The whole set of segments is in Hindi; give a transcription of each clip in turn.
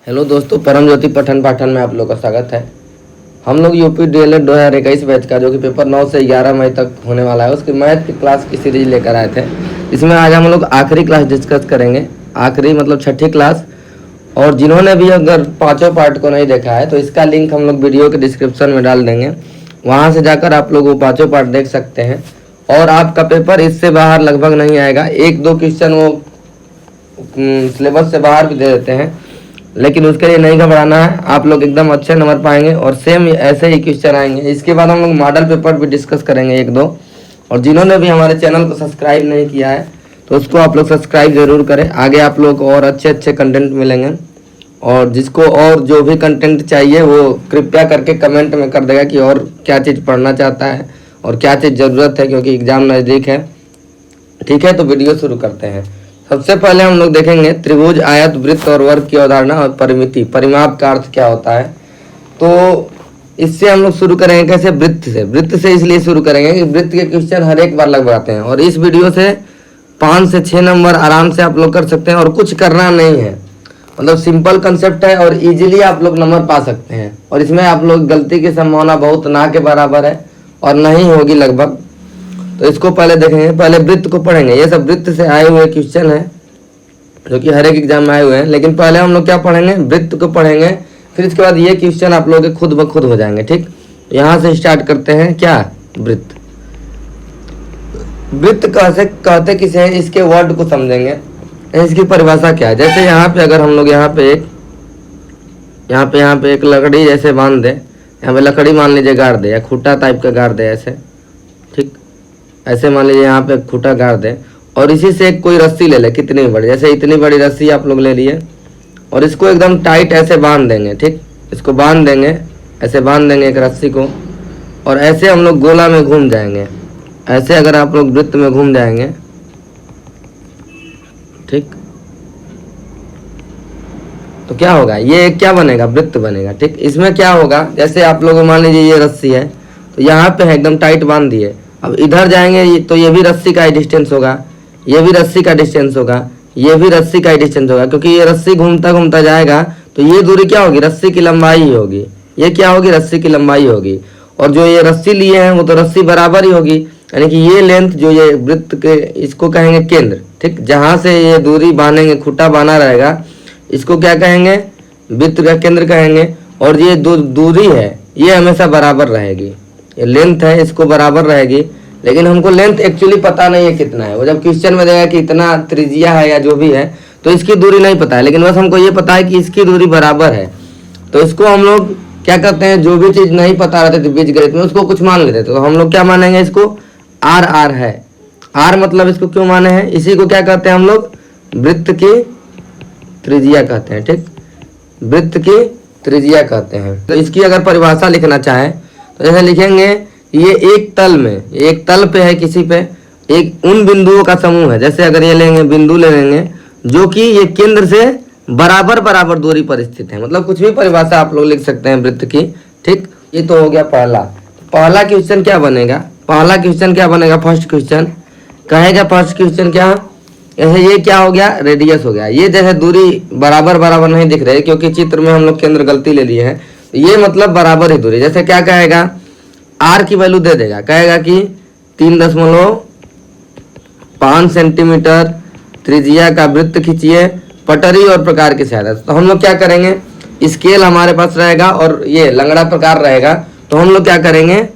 हेलो दोस्तों, परम ज्योति पठन पाठन में आप लोग का स्वागत है। हम लोग यूपी डीएलएड 2021 बैच का जो कि पेपर 9 से 11 मई तक होने वाला है उसकी मैथ की क्लास की सीरीज लेकर आए थे। इसमें आज हम लोग आखिरी क्लास डिस्कस करेंगे। आखिरी मतलब छठी क्लास। और जिन्होंने भी अगर पाँचों पार्ट को नहीं देखा है तो इसका लिंक हम लोग वीडियो के डिस्क्रिप्शन में डाल देंगे, वहाँ से जाकर आप लोग वो पाँचों पार्ट देख सकते हैं। और आपका पेपर इससे बाहर लगभग नहीं आएगा। एक दो क्वेश्चन वो सिलेबस से बाहर भी दे देते हैं, लेकिन उसके लिए नहीं घबराना है। आप लोग एकदम अच्छे नंबर पाएंगे और सेम ऐसे ही क्वेश्चन आएंगे। इसके बाद हम लोग मॉडल पेपर भी डिस्कस करेंगे एक दो। और जिन्होंने भी हमारे चैनल को सब्सक्राइब नहीं किया है तो उसको आप लोग सब्सक्राइब ज़रूर करें। आगे आप लोग को और अच्छे अच्छे कंटेंट मिलेंगे। और जिसको और जो भी कंटेंट चाहिए वो कृपया करके कमेंट में कर देगा कि और क्या चीज़ पढ़ना चाहता है और क्या चीज़ ज़रूरत है, क्योंकि एग्ज़ाम नज़दीक है। ठीक है, तो वीडियो शुरू करते हैं। सबसे पहले हम लोग देखेंगे त्रिभुज, आयत, वृत्त और वर्ग की अवधारणा और परिमिति, परिमाप का अर्थ क्या होता है। तो इससे हम लोग शुरू करेंगे कैसे, वृत्त से। वृत्त से इसलिए शुरू करेंगे कि वृत्त के क्वेश्चन हर एक बार लगभग आते हैं और इस वीडियो से 5 से 6 नंबर आराम से आप लोग कर सकते हैं और कुछ करना नहीं है। मतलब सिंपल कंसेप्ट है और इजीली आप लोग नंबर पा सकते हैं। और इसमें आप लोग गलती की संभावना बहुत ना के बराबर है और नहीं होगी लगभग। तो इसको पहले देखेंगे, पहले वृत्त को पढ़ेंगे। ये सब वृत्त से आए हुए क्वेश्चन है जो कि हर एक एग्जाम में आए हुए हैं। लेकिन पहले हम लोग क्या पढ़ेंगे, वृत्त को पढ़ेंगे। फिर इसके बाद ये क्वेश्चन आप लोग के खुद ब खुद हो जाएंगे। ठीक, यहाँ से स्टार्ट करते हैं। क्या वृत्त, वृत्त कैसे कहते किसे हैं, इसके वर्ड को समझेंगे, इसकी परिभाषा क्या है। जैसे यहाँ पे अगर हम लोग यहाँ पे एक लकड़ी जैसे बांध दे, यहाँ पे लकड़ी मान लीजिए गाड़ दे या खूटा टाइप का गाड़ दे ऐसे। ठीक, ऐसे मान लीजिए यहाँ पे खूटा गाड़ दे और इसी से एक कोई रस्सी ले ले, कितनी बड़ी, जैसे इतनी बड़ी रस्सी आप लोग ले लिए और इसको एकदम टाइट ऐसे बांध देंगे। ठीक, इसको बांध देंगे, ऐसे बांध देंगे एक रस्सी को और ऐसे हम लोग गोला में घूम जाएंगे। ऐसे अगर आप लोग वृत्त में घूम जाएंगे, ठीक, तो क्या होगा, ये क्या बनेगा, वृत्त बनेगा। ठीक, इसमें क्या होगा, जैसे आप लोग मान लीजिए ये रस्सी है तो यहाँ पे है एकदम टाइट बांध दिए। अब इधर जाएंगे तो ये भी रस्सी का ही डिस्टेंस होगा, ये भी रस्सी का डिस्टेंस होगा, ये भी रस्सी का ही डिस्टेंस होगा, क्योंकि ये रस्सी घूमता घूमता जाएगा तो ये दूरी क्या होगी, रस्सी की लंबाई ही होगी। ये क्या होगी, रस्सी की लंबाई होगी। और जो ये रस्सी लिए हैं वो तो रस्सी बराबर ही होगी, यानी कि ये लेंथ जो ये वृत्त के, इसको कहेंगे केंद्र। ठीक, जहाँ से ये दूरी बांधेंगे, खूटा बांधा रहेगा, इसको क्या कहेंगे, वृत्त का केंद्र कहेंगे। और ये दूरी है ये हमेशा बराबर रहेगी, ये लेंथ है इसको बराबर रहेगी। लेकिन हमको लेंथ एक्चुअली पता नहीं है कितना है। वो जब क्वेश्चन में देगा कि इतना त्रिज्या है या जो भी है तो इसकी दूरी नहीं पता है, लेकिन बस हमको ये पता है कि इसकी दूरी बराबर है। तो इसको हम लोग क्या करते हैं, जो भी चीज़ नहीं पता रहते थे बीजगणित में उसको कुछ मान लेते थे। तो हम लोग क्या मानेंगे, इसको आर आर है। आर मतलब इसको क्यों माने हैं, इसी को क्या कहते हैं हम लोग, वृत्त की त्रिज्या कहते हैं। ठीक, वृत्त की त्रिज्या कहते हैं। तो इसकी अगर परिभाषा लिखना चाहें तो जैसे लिखेंगे, ये एक तल में, एक तल पे है, किसी पे एक उन बिंदुओं का समूह है। जैसे अगर ये लेंगे, बिंदु ले लेंगे जो कि ये केंद्र से बराबर बराबर दूरी पर स्थित है। मतलब कुछ भी परिभाषा आप लोग लिख सकते हैं वृत्त की। ठीक, ये तो हो गया पहला क्वेश्चन क्या बनेगा, पहला क्वेश्चन क्या बनेगा, फर्स्ट क्वेश्चन कहेगा, फर्स्ट क्वेश्चन क्या, जैसे ये क्या हो गया, रेडियस हो गया। ये जैसे दूरी बराबर बराबर नहीं दिख रही क्योंकि चित्र में हम लोग केंद्र गलती ले लिए हैं। ये मतलब बराबर ही दूरी। जैसे क्या कहेगा, आर की वैल्यू दे देगा, कहेगा कि 3.5 सेंटीमीटर त्रिज्या का वृत्त खींचिए पटरी और प्रकार की सहायता। तो हम लोग क्या करेंगे, स्केल हमारे पास रहेगा और ये लंगड़ा प्रकार रहेगा। तो हम लोग क्या करेंगे,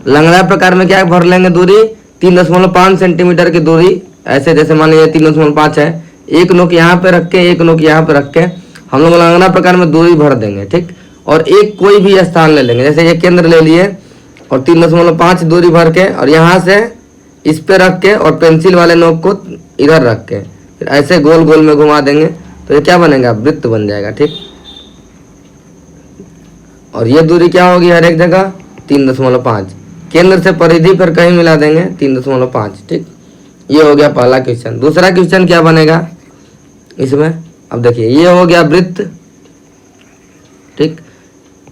लंगड़ा प्रकार में क्या भर लेंगे, दूरी 3.5 सेंटीमीटर की दूरी। ऐसे जैसे मान लीजिए 3.5 है, एक नोक यहाँ पे रख के एक नोक यहाँ पे रख के हम लोग लंगड़ा प्रकार में दूरी भर देंगे। ठीक, और एक कोई भी स्थान ले लेंगे, जैसे ये केंद्र ले लिए और 3.5 दूरी भर के और यहाँ से इस पे रख के और पेंसिल वाले नोक को इधर रख के फिर ऐसे गोल गोल में घुमा देंगे तो ये क्या बनेगा, वृत्त बन जाएगा। ठीक, और ये दूरी क्या होगी हर एक जगह 3.5, केंद्र से परिधि पर कहीं मिला देंगे 3.5। ठीक, ये हो गया पहला क्वेश्चन। दूसरा क्वेश्चन क्या बनेगा इसमें, अब देखिए ये हो गया वृत्त। ठीक,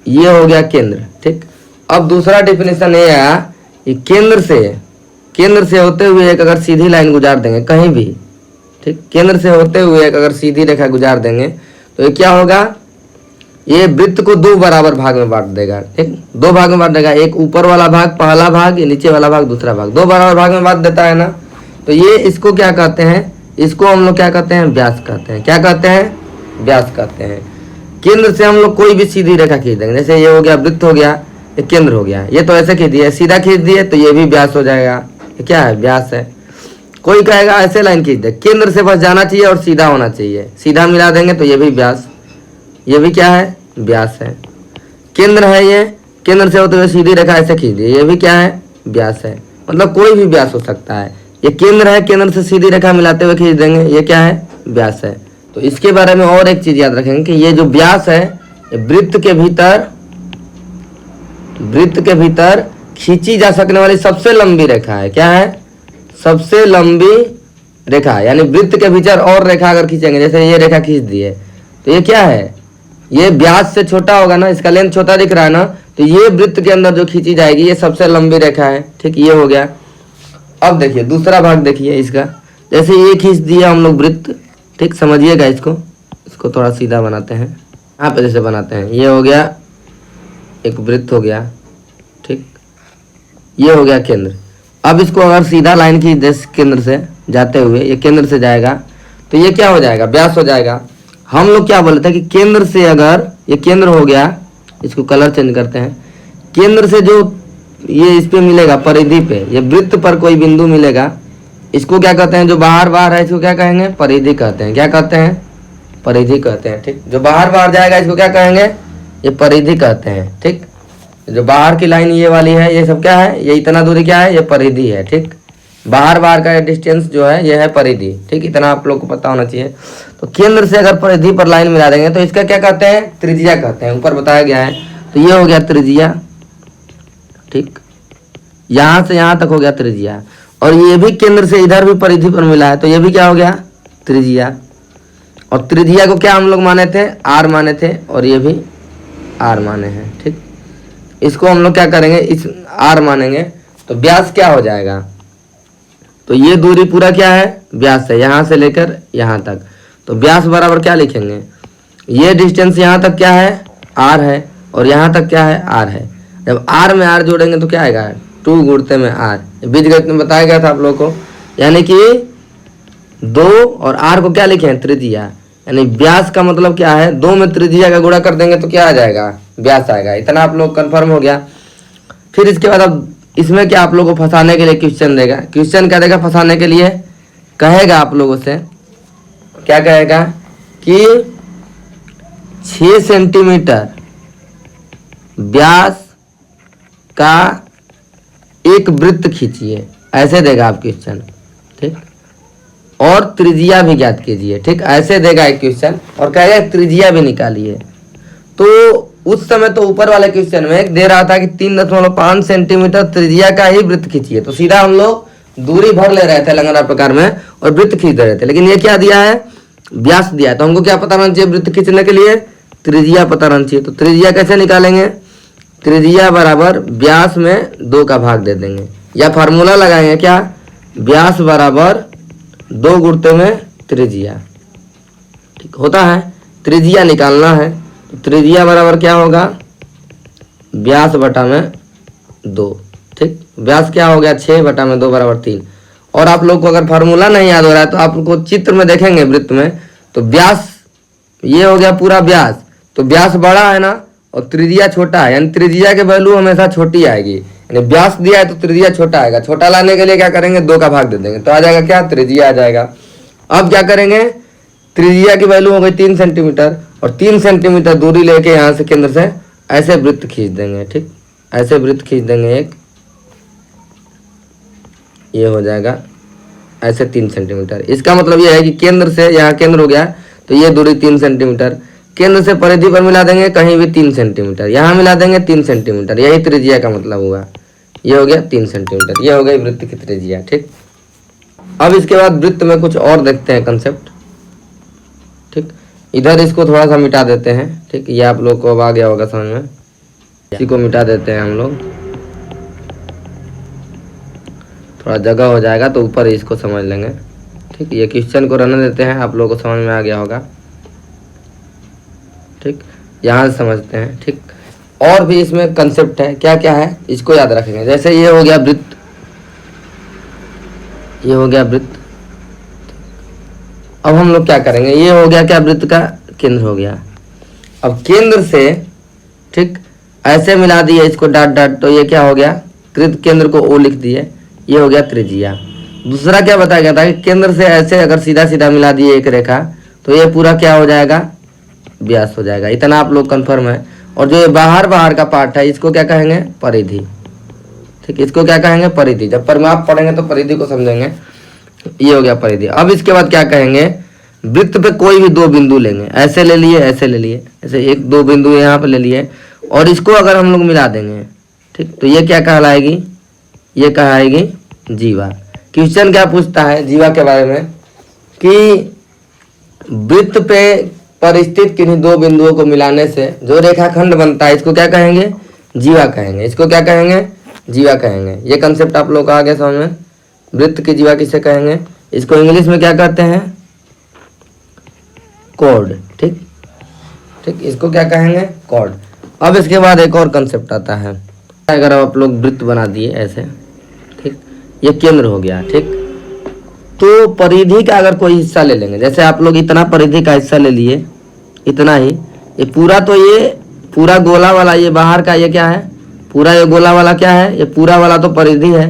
ये हो गया केंद्र। ठीक, अब दूसरा डेफिनेशन ये आया कि केंद्र से होते हुए एक अगर सीधी लाइन गुजार देंगे कहीं भी। ठीक, केंद्र से होते हुए एक अगर सीधी रेखा गुजार देंगे तो ये क्या होगा, ये वृत्त को दो बराबर भाग में बांट देगा। ठीक, दो भाग में बांट देगा, एक ऊपर वाला भाग पहला भाग, नीचे वाला भाग दूसरा भाग, दो बराबर भाग में बांट देता है ना। तो ये इसको क्या कहते हैं, इसको हम लोग क्या कहते हैं, व्यास कहते हैं। क्या कहते हैं, व्यास कहते हैं। केंद्र से हम लोग कोई भी सीधी रेखा खींच देंगे, जैसे ये हो गया वृत्त हो गया, ये केंद्र हो गया, ये तो ऐसे खींच दिया, सीधा खींच दिए तो ये भी व्यास हो जाएगा। ये क्या है, व्यास है। कोई कहेगा ऐसे लाइन खींच दे, केंद्र से बस जाना चाहिए और सीधा होना चाहिए, सीधा मिला देंगे तो ये भी व्यास, ये भी क्या है, व्यास है। केंद्र है ये, केंद्र से होते हुए सीधी रेखा ऐसे खींच दी, ये भी क्या है, व्यास है। मतलब कोई भी व्यास हो सकता है। ये केंद्र है, केंद्र से सीधी रेखा मिलाते हुए खींच देंगे, ये क्या है, व्यास है। तो इसके बारे में और एक चीज याद रखेंगे कि ये जो व्यास है, ये वृत्त के भीतर खींची जा सकने वाली सबसे लंबी रेखा है। क्या है, सबसे लंबी रेखा। यानी वृत्त के भीतर और रेखा अगर खींचेंगे, जैसे ये रेखा खींच दी है, तो ये क्या है, ये व्यास से छोटा होगा ना, इसका लेंथ छोटा दिख रहा है ना, तो ये वृत्त के अंदर जो खींची जाएगी ये सबसे लंबी रेखा है। ठीक, ये हो गया। अब देखिए दूसरा भाग देखिए इसका, जैसे ये खींच दिया हम लोग वृत्त। ठीक, समझिएगा इसको थोड़ा सीधा बनाते हैं, यहाँ पे जैसे बनाते हैं, ये हो गया एक वृत्त हो गया। ठीक, ये हो गया केंद्र। अब इसको अगर सीधा लाइन खींच दे केंद्र से जाते हुए, ये केंद्र से जाएगा तो ये क्या हो जाएगा, व्यास हो जाएगा। हम लोग क्या बोले थे कि केंद्र से अगर ये केंद्र हो गया, इसको कलर चेंज करते हैं, केंद्र से जो ये इस पे मिलेगा परिधि पे, ये वृत्त पर कोई बिंदु मिलेगा, इसको क्या कहते हैं, जो बाहर बाहर है इसको क्या कहेंगे, परिधि कहते हैं। क्या कहते हैं, परिधि कहते हैं। ठीक, जो बाहर बाहर जाएगा इसको क्या कहेंगे, ये परिधि कहते हैं। ठीक, जो बाहर की लाइन ये वाली है, ये सब क्या है, ये इतना दूरी क्या है, ये परिधि है। ठीक, बाहर बाहर का डिस्टेंस जो है ये है परिधि। ठीक, इतना आप लोग को पता होना चाहिए। तो केंद्र से अगर परिधि पर लाइन मिला देंगे तो इसका क्या कहते हैं, त्रिज्या कहते हैं, ऊपर बताया गया है। तो ये हो गया त्रिज्या। ठीक, यहाँ से यहाँ तक हो गया त्रिज्या, और ये भी केंद्र से इधर भी परिधि पर मिला है, तो ये भी क्या हो गया, त्रिज्या। और त्रिज्या को क्या हम लोग माने थे, आर माने थे, और ये भी आर माने हैं। ठीक, इसको हम लोग क्या करेंगे, इस आर मानेंगे, तो व्यास क्या हो जाएगा, तो ये दूरी पूरा क्या है, व्यास है, यहाँ से लेकर यहाँ तक। तो व्यास बराबर क्या लिखेंगे, ये डिस्टेंस यहाँ तक क्या है, आर है, और यहाँ तक क्या है, आर है। जब आर में आर जोड़ेंगे तो क्या आएगा, 2 गुणते में आर। बीजगणित में बताया गया था आप लोगों को। यानी कि 2 और आर को क्या लिखे हैं, त्रिज्या। यानी व्यास का मतलब क्या है, 2 में त्रिज्या का गुणा कर देंगे तो क्या आ जाएगा, व्यास आएगा। इतना आप लोग कंफर्म हो गया। फिर इसके बाद अब इसमें क्या आप लोगों को फंसाने के लिए क्वेश्चन देगा। क्वेश्चन क्या देगा फंसाने के लिए, कहेगा आप लोगों से, क्या कहेगा कि 6 सेंटीमीटर व्यास का एक वृत्त खींचिए, ऐसे देगा आप क्वेश्चन। ठीक, और त्रिज्या भी ज्ञात कीजिए। ठीक, ऐसे देगा एक क्वेश्चन, और कहेगा त्रिज्या भी निकालिए। तो उस समय तो ऊपर वाले क्वेश्चन में दे रहा था कि 3.5 सेंटीमीटर त्रिज्या का ही वृत्त खींचिए, तो सीधा हम लोग दूरी भर ले रहे थे लंगड़ा प्रकार में और वृत्त खींच रहे थे। लेकिन ये क्या दिया है, व्यास दिया है। तो हमको क्या पता रहना चाहिए, वृत्त खींचने के लिए त्रिज्या पता रहना चाहिए। तो त्रिज्या कैसे निकालेंगे, त्रिज्या बराबर व्यास में 2 का भाग दे देंगे, या फार्मूला लगाएंगे क्या, व्यास बराबर 2 गुणते में त्रिज्या। ठीक होता है, त्रिज्या निकालना है। तो त्रिज्या बराबर क्या होगा, व्यास बटा में 2। ठीक, व्यास क्या हो गया, 6 बटा में 2 बराबर 3। और आप लोग को अगर फार्मूला नहीं याद हो रहा है तो आप लोग चित्र में देखेंगे वृत्त में, तो व्यास ये हो गया पूरा व्यास, तो व्यास बड़ा है ना और त्रिज्या छोटा है, यानी त्रिज्या के वैल्यू हमेशा छोटी आएगी। यानी व्यास दिया है तो त्रिज्या छोटा आएगा। छोटा लाने के लिए क्या करेंगे, 2 का भाग दे देंगे, तो आ जाएगा क्या, त्रिज्या आ जाएगा। अब क्या करेंगे, त्रिज्या की वैल्यू हो गई 3 सेंटीमीटर, और 3 सेंटीमीटर दूरी लेके यहाँ से केंद्र से ऐसे वृत्त खींच देंगे। ठीक, ऐसे वृत्त खींच देंगे एक, ये हो जाएगा ऐसे 3 सेंटीमीटर। इसका मतलब ये है कि केंद्र से यहाँ केंद्र हो गया, तो ये दूरी 3 सेंटीमीटर। केंद्र से परिधि पर मिला देंगे कहीं भी 3 सेंटीमीटर, यहाँ मिला देंगे 3 सेंटीमीटर, यही त्रिज्या का मतलब हुआ। ये हो गया 3 सेंटीमीटर, ये हो गई वृत्त की त्रिज्या। ठीक, अब इसके बाद वृत्त में कुछ और देखते हैं कंसेप्ट। ठीक, इधर इसको थोड़ा सा मिटा देते हैं। ठीक, ये आप लोग को अब आ गया होगा समझ में। इसी को मिटा देते हैं हम लोग, थोड़ा जगह हो जाएगा तो ऊपर इसको समझ लेंगे। ठीक, ये क्वेश्चन को रहने देते हैं, आप लोगों को समझ में आ गया होगा। ठीक, यहाँ से समझते हैं, ठीक। और भी इसमें कंसेप्ट है, क्या क्या है इसको याद रखेंगे। जैसे ये हो गया वृत्त, ये हो गया वृत्त। अब हम लोग क्या करेंगे, ये हो गया क्या, वृत्त का केंद्र हो गया। अब केंद्र से, ठीक, ऐसे मिला दिए इसको डॉट डॉट, तो ये क्या हो गया, कृत केंद्र को ओ लिख दिए, ये हो गया त्रिज्या। दूसरा क्या बताया गया था कि केंद्र से ऐसे अगर सीधा सीधा मिला दिए एक रेखा, तो ये पूरा क्या हो जाएगा, व्यास हो जाएगा। इतना आप लोग कंफर्म है। और जो ये बाहर बाहर का पार्ट है इसको क्या कहेंगे, परिधि, ठीक, इसको क्या कहेंगे, परिधि। जब परिमाप पढ़ेंगे तो परिधि को समझेंगे। ये हो गया परिधि। अब इसके बाद क्या कहेंगे, वृत्त पे कोई भी दो बिंदु लेंगे, ऐसे ले लिए, ऐसे ले लिए, ऐसे एक दो बिंदु यहाँ पे ले लिए, और इसको अगर हम लोग मिला देंगे, ठीक, तो ये क्या कहलाएगी, ये कहलाएगी जीवा। क्वेश्चन क्या पूछता है जीवा के बारे में कि वृत्त पे पर स्थित किन्हीं दो बिंदुओं को मिलाने से जो रेखाखंड बनता है इसको क्या कहेंगे, जीवा कहेंगे। इसको क्या कहेंगे, जीवा कहेंगे। ये कंसेप्ट आप लोग को आ गया समझ में। वृत्त की जीवा किसे कहेंगे, इसको इंग्लिश में क्या कहते हैं, कॉर्ड, ठीक ठीक, इसको क्या कहेंगे, कॉर्ड। अब इसके बाद एक और कंसेप्ट आता है, अगर आप लोग वृत्त बना दिए ऐसे, ठीक, ये केंद्र हो गया, ठीक, तो परिधि का अगर कोई हिस्सा ले लेंगे, जैसे आप लोग इतना परिधि का हिस्सा ले लिए, इतना ही, ये पूरा, तो ये पूरा गोला वाला, ये बाहर का ये क्या है, पूरा ये गोला वाला क्या है, ये पूरा वाला तो परिधि है।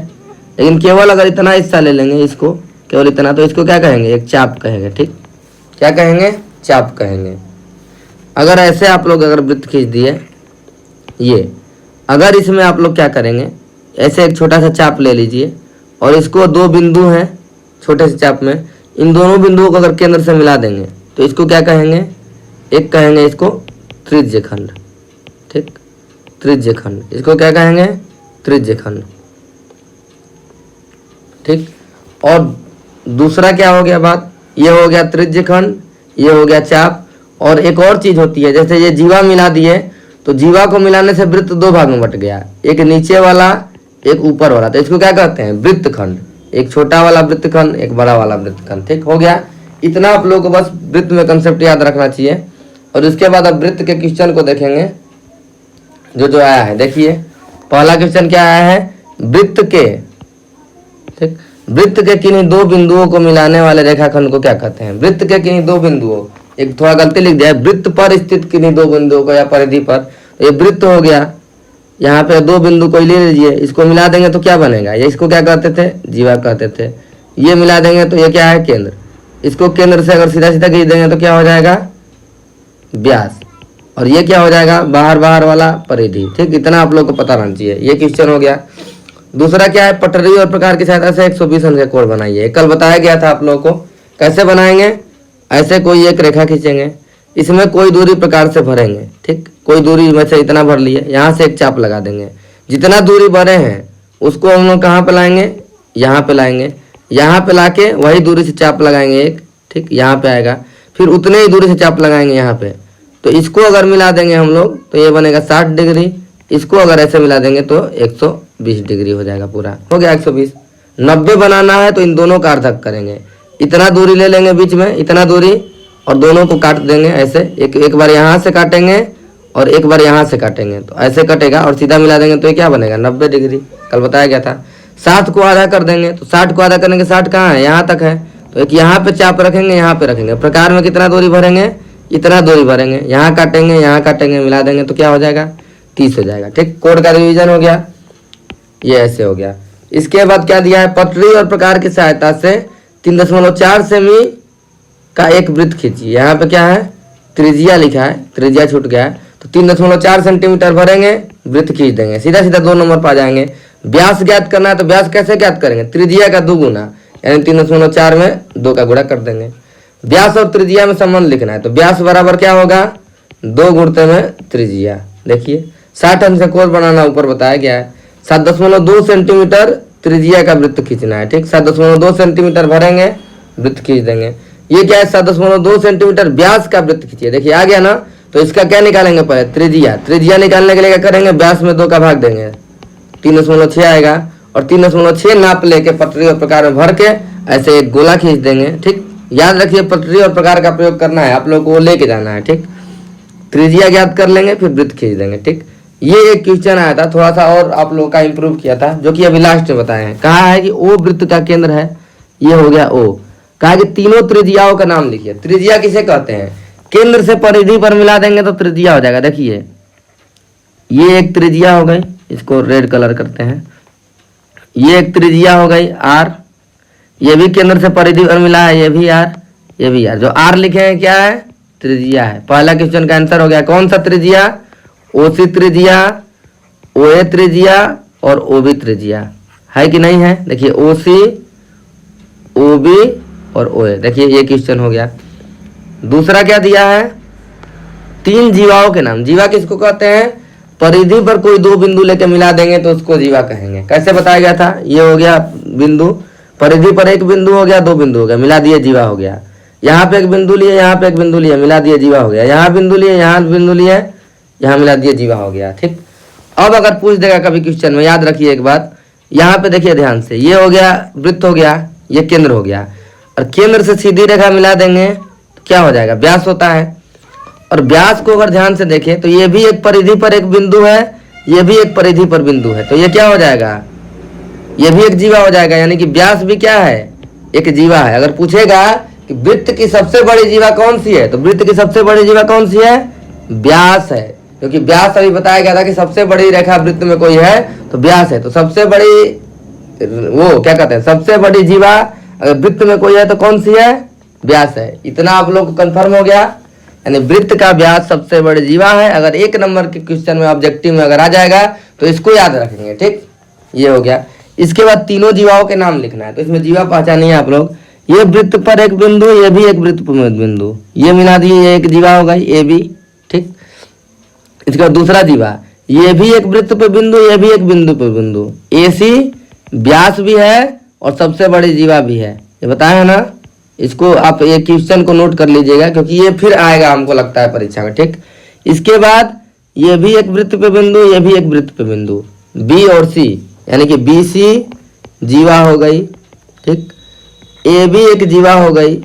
लेकिन केवल अगर इतना हिस्सा ले लेंगे इसको, केवल इतना, तो इसको क्या कहेंगे, एक चाप कहेंगे, ठीक, क्या कहेंगे, चाप कहेंगे। अगर ऐसे आप लोग अगर वृत्त खींच दिए, ये अगर इसमें आप लोग क्या करेंगे, ऐसे एक छोटा सा चाप ले लीजिए, और इसको दो बिंदु हैं छोटे से चाप में, इन दोनों बिंदुओं को अगर केंद्र से मिला देंगे तो इसको क्या कहेंगे, एक कहेंगे इसको त्रिज्यखंड, ठीक, त्रिज्यखंड, इसको क्या कहेंगे, त्रिज्यखंड, ठीक। और दूसरा क्या हो गया बात, ये हो गया त्रिज्यखंड, ये हो गया चाप। और एक और चीज होती है, जैसे ये जीवा मिला दिए, तो जीवा को मिलाने से वृत्त दो भाग में बट गया, एक नीचे वाला, एक ऊपर वाला, तो इसको क्या कहते हैं, वृत्तखंड। एक छोटा वाला वृत्तखंड, एक बड़ा वाला वृत्तखंड, ठीक हो गया। इतना आप लोगों को बस वृत्त में कंसेप्ट याद रखना चाहिए। और उसके बाद अब वृत्त के क्वेश्चन को देखेंगे जो जो आया है। देखिए पहला क्वेश्चन क्या आया है, वृत्त के, ठीक, वृत्त के किन्हीं दो बिंदुओं को मिलाने वाले रेखाखंड को क्या कहते हैं। वृत्त के किन्हीं दो बिंदुओं, एक थोड़ा गलती लिख दिया है, वृत्त पर स्थित किन्हीं दो बिंदुओं को या परिधि पर, ये वृत्त हो गया। यहाँ पे दो बिंदु कोई ले लीजिए, इसको मिला देंगे तो क्या बनेगा, ये इसको क्या कहते थे, जीवा कहते थे। ये मिला देंगे तो ये क्या है, केंद्र। इसको केंद्र से अगर सीधा सीधा खींच देंगे तो क्या हो जाएगा, व्यास। और ये क्या हो जाएगा, बाहर बाहर वाला परिधि, ठीक। इतना आप लोग को पता रहना चाहिए। ये क्वेश्चन हो गया। दूसरा क्या है, पटरी और प्रकार की सहायता से 120 अंश का कोण बनाइए। कल बताया गया था आप लोगों को कैसे बनाएंगे। ऐसे कोई एक रेखा खींचेंगे, इसमें कोई दूरी प्रकार से भरेंगे, ठीक, कोई दूरी में से इतना भर लिए, यहाँ से एक चाप लगा देंगे। जितना दूरी भरे हैं उसको हम लोग कहाँ पे लाएंगे, यहाँ पे लाएंगे। यहाँ पे लाके वही दूरी से चाप लगाएंगे एक, ठीक, यहाँ पे आएगा। फिर उतने ही दूरी से चाप लगाएंगे यहाँ पे। तो इसको अगर मिला देंगे हम लोग तो ये बनेगा 60 डिग्री। इसको अगर ऐसे मिला देंगे तो 120 डिग्री हो जाएगा, पूरा हो गया 120। 90 बनाना है तो इन दोनों का अर्थक करेंगे। इतना दूरी ले लेंगे बीच में, इतना दूरी, और दोनों को काट देंगे ऐसे। एक बार यहाँ से काटेंगे और एक बार यहाँ से काटेंगे, तो ऐसे कटेगा और सीधा मिला देंगे तो ये क्या बनेगा, 90 डिग्री। कल बताया गया था। 60 को आधा कर देंगे, तो 60 को आधा करेंगे, 60 कहाँ है, यहाँ तक है, तो एक यहाँ पे चाप रखेंगे, यहाँ पे रखेंगे। प्रकार में कितना दूरी भरेंगे, इतना दूरी भरेंगे, यहाँ काटेंगे, मिला देंगे तो क्या हो जाएगा, 30 हो जाएगा, ठीक। कोड का रिवीजन हो गया, ये ऐसे हो गया। इसके बाद क्या दिया है, पटरी और प्रकार की सहायता से 3.4 सेमी का एक वृत्त खींचिए। यहाँ पे क्या है, त्रिज्या लिखा है, त्रिज्या छूट गया है, तो 3.4 सेंटीमीटर भरेंगे, वृत्त खींच देंगे, सीधा सीधा 2 नंबर पर आ जाएंगे। व्यास ज्ञात करना है तो व्यास कैसे ज्ञात करेंगे, त्रिज्या का 2 गुना, यानी 3.4 में 2 का गुणा कर देंगे। व्यास और त्रिज्या में संबंध लिखना है तो व्यास बराबर क्या होगा, 2 गुणते में त्रिज्या। देखिए 60 अंश का कोण बनाना ऊपर बताया गया है। 7.2 सेंटीमीटर त्रिज्या का वृत्त खींचना है, ठीक। 7.2 सेंटीमीटर भरेंगे, वृत्त खींच देंगे। ये क्या है, 7.2 सेंटीमीटर व्यास का वृत्त खींचिए। देखिए आ गया ना, तो इसका क्या निकालेंगे पहले, त्रिज्या। त्रिज्या निकालने के लिए क्या करेंगे, व्यास में 2 का भाग देंगे, 3.6 आएगा। और 3.6 नाप लेके पटरी और प्रकार में भर के ऐसे एक गोला खींच देंगे, ठीक। याद रखिए पटरी और प्रकार का प्रयोग करना है, आप लोग को लेके जाना है, ठीक। त्रिज्या ज्ञात कर लेंगे, फिर वृत्त खींच देंगे। ठीक, ये एक क्वेश्चन आया था, थोड़ा सा और आप लोगों का इंप्रूव किया था, जो कि अभी लास्ट में बताए हैं। कहा है कि ओ वृत्त का केंद्र है, ये हो गया ओ। कहा कि तीनों त्रिज्याओं का नाम लिखिए। त्रिज्या किसे कहते हैं? केंद्र से परिधि पर मिला देंगे तो त्रिज्या हो जाएगा। देखिए ये एक त्रिज्या हो गई, इसको रेड कलर करते हैं। ये एक त्रिज्या हो गई आर, ये भी केंद्र से परिधि पर मिला है, ये भी आर, ये भी आर। जो आर लिखे हैं क्या है? त्रिज्या है। पहला क्वेश्चन का आंसर हो गया। कौन सा त्रिज्या? ओसी त्रिज्या, ओए त्रिज्या और ओबी त्रिज्या है कि नहीं है? देखिए ओसी, ओबी और ओए। देखिए ये क्वेश्चन हो गया। दूसरा क्या दिया है? तीन जीवाओं के नाम। जीवा किसको कहते हैं? परिधि पर कोई दो बिंदु लेके मिला देंगे तो उसको जीवा कहेंगे। कैसे बताया गया था? ये हो गया बिंदु, परिधि पर एक बिंदु हो गया, दो बिंदु हो गया, मिला दिए जीवा हो गया। यहाँ पे एक बिंदु लिए, यहाँ पे एक बिंदु लिए, मिला दिए जीवा हो गया। यहाँ बिंदु लिए, यहाँ बिंदु लिए, यहाँ मिला दिए जीवा हो गया। ठीक, अब अगर पूछ देगा कभी क्वेश्चन में, याद रखिए एक बात, यहाँ पे देखिए ध्यान से, ये हो गया वृत्त हो गया, ये केंद्र हो गया, और केंद्र से सीधी रेखा मिला देंगे तो क्या हो जाएगा? व्यास होता है। और व्यास को अगर ध्यान से देखें तो ये भी एक परिधि पर एक बिंदु है, ये भी एक परिधि पर बिंदु है, तो ये क्या हो जाएगा? ये भी एक जीवा हो जाएगा। यानी कि व्यास भी क्या है? एक जीवा है। अगर पूछेगा कि वृत्त की सबसे बड़ी जीवा कौन सी है, तो वृत्त की सबसे बड़ी जीवा कौन सी है? व्यास है, क्योंकि व्यास अभी बताया गया था कि सबसे बड़ी रेखा वृत्त में कोई है तो व्यास है। तो सबसे बड़ी, वो क्या कहते हैं, सबसे बड़ी जीवा अगर वृत्त में कोई है तो कौन सी है? व्यास है। इतना आप लोग को कंफर्म हो गया। यानी वृत्त का व्यास सबसे बड़ी जीवा है। अगर एक नंबर के क्वेश्चन में ऑब्जेक्टिव में अगर आ जाएगा तो इसको याद रखेंगे। ठीक, ये हो गया। इसके बाद तीनों जीवाओं के नाम लिखना है, तो इसमें जीवा पहचानिए आप लोग। ये वृत्त पर एक बिंदु, ये भी एक वृत्त पर बिंदु, ये मिला दिए, ये एक जीवा हो गई, ए बी। ठीक, इसके बाद दूसरा जीवा, ये भी एक वृत्त पे बिंदु, ये भी एक बिंदु पे बिंदु, ए सी व्यास भी है और सबसे बड़ी जीवा भी है। ये बताया है ना? इसको आप ये क्वेश्चन को नोट कर लीजिएगा, क्योंकि ये फिर आएगा हमको लगता है परीक्षा में। ठीक, इसके बाद ये भी एक वृत्त पे बिंदु, ये भी एक वृत्त पे बिंदु, बी और सी, यानी कि बी सी जीवा हो गई। ठीक, ए भी एक जीवा हो गई,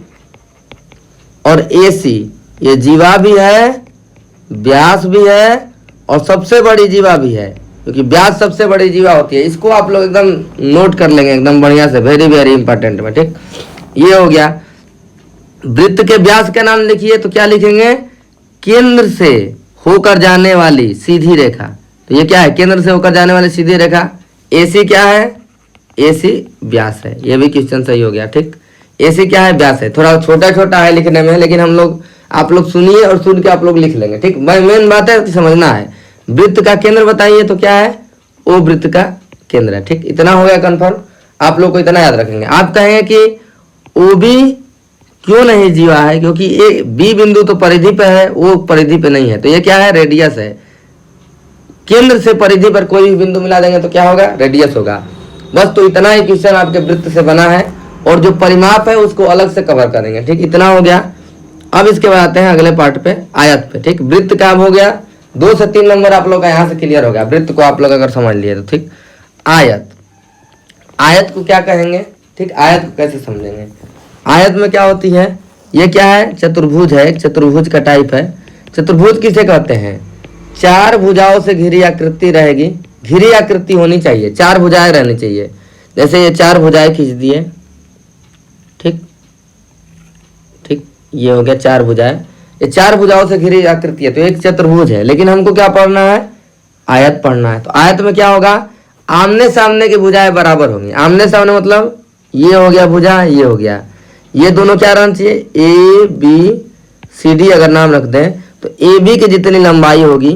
और ए सी ये जीवा भी है, व्यास भी है और सबसे बड़ी जीवा भी है, क्योंकि व्यास सबसे बड़ी जीवा होती है। इसको आप लोग एकदम नोट कर लेंगे एकदम बढ़िया से, वेरी वेरी इंपॉर्टेंट में। ठीक, ये हो गया। वृत्त के व्यास का नाम लिखिए, तो क्या लिखेंगे? केंद्र से होकर जाने वाली सीधी रेखा। तो ये क्या है? केंद्र से होकर जाने वाली सीधी रेखा। एसी क्या है? एसी व्यास है। ये भी क्वेश्चन सही हो गया। ठीक, एसी क्या है? व्यास है। थोड़ा छोटा छोटा है लिखने में, लेकिन हम लोग, आप लोग सुनिए और सुन के आप लोग लिख लेंगे। ठीक, मेन बात है कि समझना है। वृत्त का केंद्र बताइए, तो क्या है? ओ वृत्त का केंद्र है। ठीक, इतना हो गया कंफर्म। आप लोग को इतना याद रखेंगे। आप कहेंगे कि ओ बी क्यों नहीं जीवा है? क्योंकि ए बी बिंदु तो परिधि पे है, वो परिधि पे नहीं है, तो ये क्या है? रेडियस है। केंद्र से परिधि पर कोई भी बिंदु मिला देंगे तो क्या होगा? रेडियस होगा। बस, तो इतना ही क्वेश्चन आपके वृत्त से बना है, और जो परिमाप है उसको अलग से कवर करेंगे। ठीक, इतना हो गया। अब इसके बाद आते हैं अगले पार्ट पे, आयत पे। ठीक, वृत्त काम हो गया। 2 से 3 नंबर आप लोग का यहाँ से क्लियर हो गया। वृत्त को आप लोग अगर समझ लिए तो। ठीक, आयत, आयत को क्या कहेंगे? ठीक, आयत को कैसे समझेंगे? आयत में क्या होती है? ये क्या है? चतुर्भुज है, एक चतुर्भुज का टाइप है। चतुर्भुज किसे कहते हैं? 4 भुजाओं से घिरी आकृति रहेगी। घिरी आकृति होनी चाहिए, 4 भुजाएं रहनी चाहिए। जैसे ये 4 भुजाएं खींच दिए। ठीक, ठीक, ये हो गया 4 भुजाएं। ये 4 भुजाओं से घिरी आकृति है, तो एक चतुर्भुज है। लेकिन हमको क्या पढ़ना है? आयत पढ़ना है। तो आयत में क्या होगा? आमने सामने की भुजाएं बराबर होंगी। आमने सामने मतलब ये हो गया भुजा, ये हो गया, ये दोनों क्या रहना चाहिए? ए बी सी डी अगर नाम रख दें तो ए बी की जितनी लंबाई होगी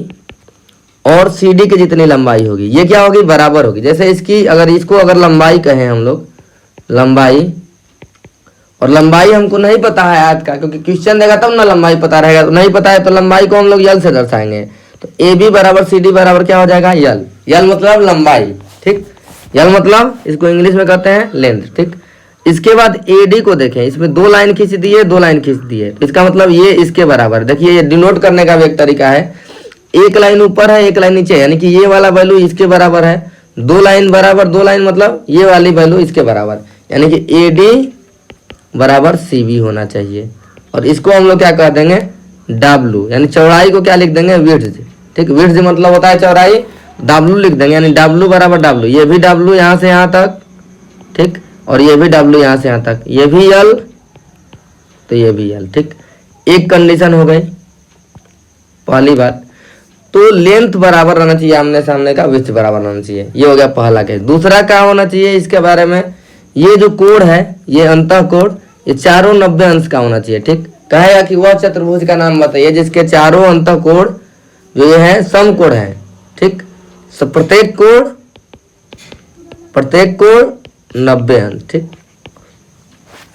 और सी डी की जितनी लंबाई होगी, ये क्या होगी? बराबर होगी। जैसे इसकी इसको अगर लंबाई कहें हम लोग, लंबाई, और लंबाई हमको नहीं पता है आयत का, क्योंकि क्वेश्चन देगा तब ना लंबाई पता रहेगा। तो नहीं पता है तो लंबाई को हम लोग यल से दर्शाएंगे। तो ए बी बराबर सी डी बराबर क्या हो जाएगा? यल। यल मतलब लंबाई। ठीक, यल मतलब इसको इंग्लिश में कहते हैं लेंथ। ठीक, इसके बाद ए डी को देखें, इसमें 2 लाइन खींच दी है, 2 लाइन खींच दी है, इसका मतलब ये इसके बराबर। देखिए ये डिनोट करने का भी एक तरीका है। एक लाइन ऊपर है, एक लाइन नीचे है, यानी कि ये वाला वैल्यू इसके बराबर है। 2 लाइन बराबर, 2 लाइन मतलब ये वाली वैल्यू इसके बराबर, यानी कि ए डी बराबर सी बी होना चाहिए। और इसको हम लोग क्या कह देंगे? W, यानी चौड़ाई को क्या लिख देंगे, विड्थ। ठीक, विड्थ मतलब होता है चौड़ाई, W लिख देंगे, यानी W बराबर W, ये भी W यहाँ से यहाँ तक, ठीक, और ये भी W यहाँ से यहाँ तक, ये भी L तो ये भी L। ठीक, एक कंडीशन हो गई पहली बात। तो लेंथ बराबर रहना चाहिए आमने सामने का, विड्थ बराबर रहना चाहिए, ये हो गया पहला केस। दूसरा क्या होना चाहिए इसके बारे में, ये जो कोण है, ये अंतः कोण, ये चारों 90 अंश का होना चाहिए। ठीक, कहेगा कि वह चतुर्भुज का नाम बताइए जिसके चारों अंतः कोण जो ये है समकोण है। ठीक, प्रत्येक कोण 90 अंश। ठीक,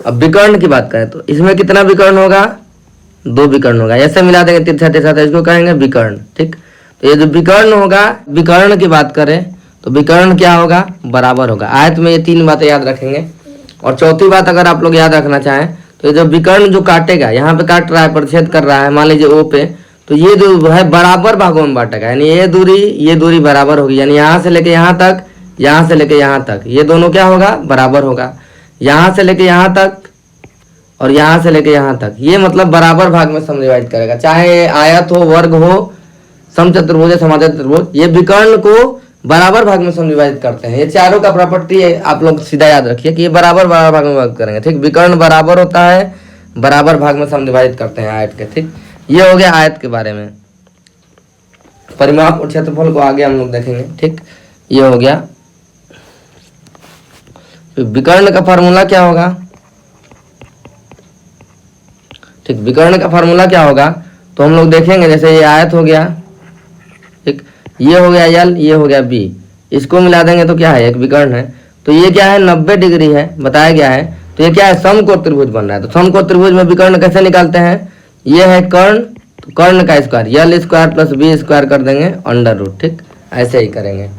अब विकर्ण की बात करें तो इसमें कितना विकर्ण होगा, 2 विकर्ण होगा, ऐसे मिला देंगे तिरछा तिरछा, तो इसको कहेंगे विकर्ण। ठीक, तो ये जो विकर्ण होगा, विकर्ण की बात करें तो विकर्ण क्या होगा, बराबर होगा। आयत में ये 3 बातें याद रखेंगे। और चौथी बात अगर आप लोग याद रखना चाहें तो ये जो विकर्ण जो काटेगा, यहाँ पे काट रहा है, प्रतिच्छेद कर रहा है, मान लीजिए O पे, तो ये जो है बराबर भागों में बांटेगा, यानी ये दूरी बराबर होगी, यानी यहाँ से लेके यहाँ तक, यहाँ से लेके यहाँ तक, ये दोनों क्या होगा, बराबर होगा। यहाँ से लेके यहाँ तक और यहाँ से लेके यहाँ तक, ये मतलब बराबर भाग में समविभाजित करेगा, चाहे आयत हो, वर्ग हो, समचतुर्भुज है, समांतर, ये विकर्ण को बराबर भाग में समविभाजित करते हैं। ये चारों का प्रॉपर्टी है, आप लोग सीधा याद रखिए कि ये बराबर भाग में विभाजित करेंगे। ठीक, विकर्ण बराबर होता है, बराबर भाग में समविभाजित करते हैं आयत के। ठीक, ये हो गया आयत के बारे में। परिमाप और क्षेत्रफल को आगे हम लोग देखेंगे। ठीक, ये हो गया। विकर्ण का फार्मूला क्या होगा, ठीक, विकर्ण का फार्मूला क्या होगा तो हम लोग देखेंगे। जैसे ये आयत हो गया, ठीक, ये हो गया L, ये हो गया B, इसको मिला देंगे तो क्या है, एक विकर्ण है। तो ये क्या है, 90 डिग्री है, बताया गया है। तो ये क्या है, समकोण त्रिभुज बन रहा है। तो समकोण त्रिभुज में विकर्ण कैसे निकालते हैं, ये है कर्ण, तो कर्ण का square L square plus B square कर देंगे अंडर रूट। ठीक, ऐसे ही करेंगे।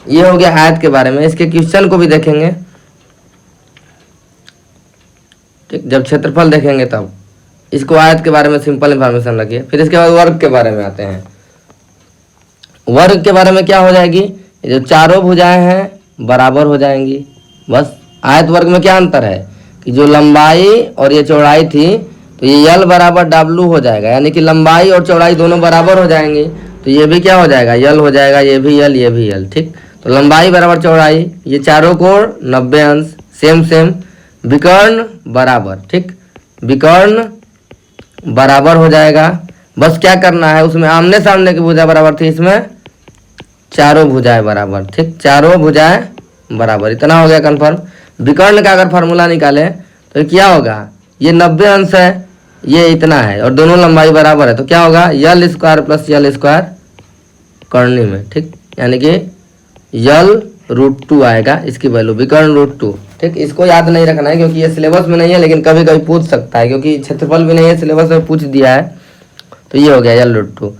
ये हो गया आयत के बारे में। इसके क्वेश्चन को भी देखेंगे। ठीक, जब क्षेत्रफल देखेंगे तब। इसको आयत के बारे में सिंपल इंफॉर्मेशन रखिए। फिर इसके बाद वर्ग के बारे में आते हैं। वर्ग के बारे में क्या हो जाएगी, जो चारों भुजाएं हैं बराबर हो जाएंगी, बस। आयत वर्ग में क्या अंतर है कि जो लंबाई और ये चौड़ाई थी, तो ये L बराबर W हो जाएगा, यानी कि लंबाई और चौड़ाई दोनों बराबर हो जाएंगी। तो ये भी क्या हो जाएगा, L हो जाएगा, ये भी L, ये भी L। ठीक, तो लंबाई बराबर चौड़ाई, ये चारों कोण 90 अंश, सेम। विकर्ण बराबर, ठीक, विकर्ण बराबर हो जाएगा। बस क्या करना है, उसमें आमने सामने की भुजा बराबर थी, इसमें चारों भुजाएं बराबर। ठीक, चारों भुजाएं बराबर, इतना हो गया कंफर्म। विकर्ण का अगर फार्मूला निकाले तो ये क्या होगा, ये 90 अंश है, ये इतना है, और दोनों लंबाई बराबर है, तो क्या होगा, L square plus L square करनी में। ठीक, यानी कि L √2 आएगा इसकी वैल्यू, विकर्ण √2। ठीक, इसको याद नहीं रखना है क्योंकि ये सिलेबस में नहीं है, लेकिन कभी कभी पूछ सकता है, क्योंकि क्षेत्रफल भी नहीं है, सिलेबस में पूछ दिया है। तो ये हो गया L √2।